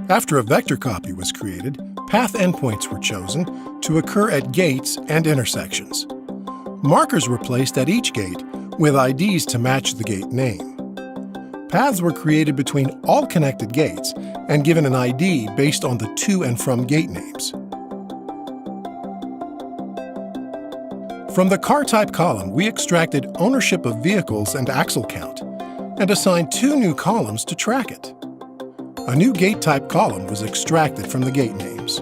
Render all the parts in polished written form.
After a vector copy was created, path endpoints were chosen to occur at gates and intersections. Markers were placed at each gate with IDs to match the gate name. Paths were created between all connected gates and given an ID based on the to and from gate names. From the car type column, we extracted ownership of vehicles and axle count and assigned 2 new columns to track it. A new gate type column was extracted from the gate names.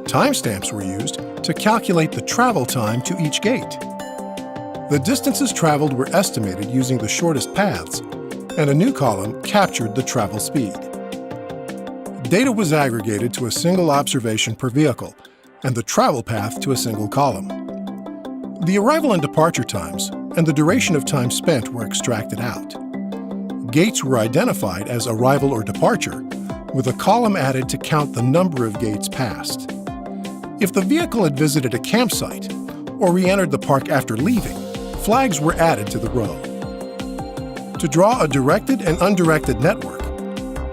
Timestamps were used to calculate the travel time to each gate. The distances traveled were estimated using the shortest paths, and a new column captured the travel speed. Data was aggregated to a single observation per vehicle, and the travel path to a single column. The arrival and departure times and the duration of time spent were extracted out. Gates were identified as arrival or departure, with a column added to count the number of gates passed. If the vehicle had visited a campsite or re-entered the park after leaving, flags were added to the row. To draw a directed and undirected network,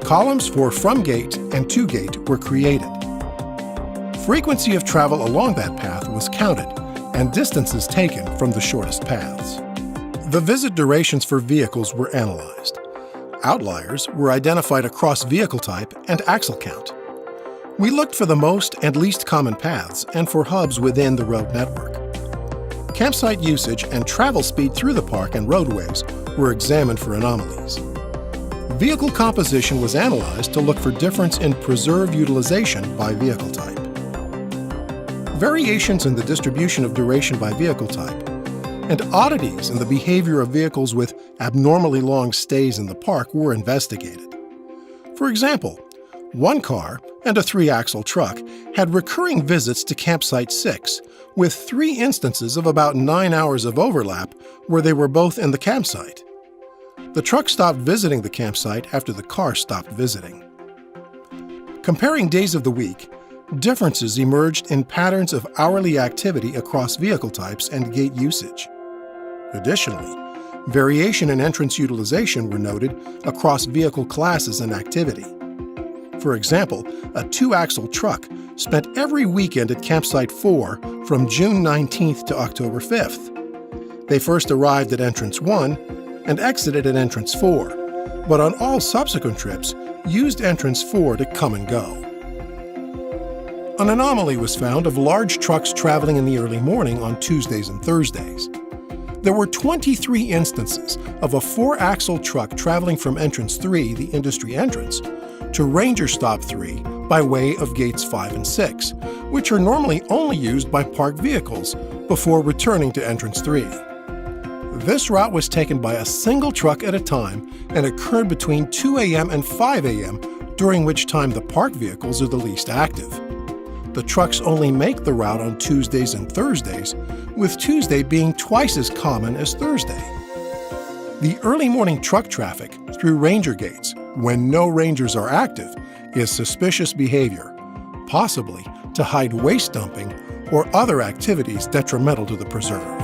columns for from gate and to gate were created. Frequency of travel along that path was counted and distances taken from the shortest paths. The visit durations for vehicles were analyzed. Outliers were identified across vehicle type and axle count. We looked for the most and least common paths and for hubs within the road network. Campsite usage and travel speed through the park and roadways were examined for anomalies. Vehicle composition was analyzed to look for difference in preserve utilization by vehicle type. Variations in the distribution of duration by vehicle type and oddities in the behavior of vehicles with abnormally long stays in the park were investigated. For example, one car and a 3-axle truck had recurring visits to Campsite 6, with 3 instances of about 9 hours of overlap where they were both in the campsite. The truck stopped visiting the campsite after the car stopped visiting. Comparing days of the week, differences emerged in patterns of hourly activity across vehicle types and gate usage. Additionally, variation in entrance utilization were noted across vehicle classes and activity. For example, a 2-axle truck spent every weekend at Campsite 4 from June 19th to October 5th. They first arrived at Entrance 1 and exited at Entrance 4, but on all subsequent trips used Entrance 4 to come and go. An anomaly was found of large trucks traveling in the early morning on Tuesdays and Thursdays. There were 23 instances of a 4-axle truck traveling from Entrance 3, the industry entrance, to Ranger Stop 3 by way of Gates 5 and 6, which are normally only used by parked vehicles before returning to Entrance 3. This route was taken by a single truck at a time and occurred between 2 a.m. and 5 a.m., during which time the parked vehicles are the least active. The trucks only make the route on Tuesdays and Thursdays, with Tuesday being twice as common as Thursday. The early morning truck traffic through Ranger Gates, when no Rangers are active, is suspicious behavior, possibly to hide waste dumping or other activities detrimental to the preserve.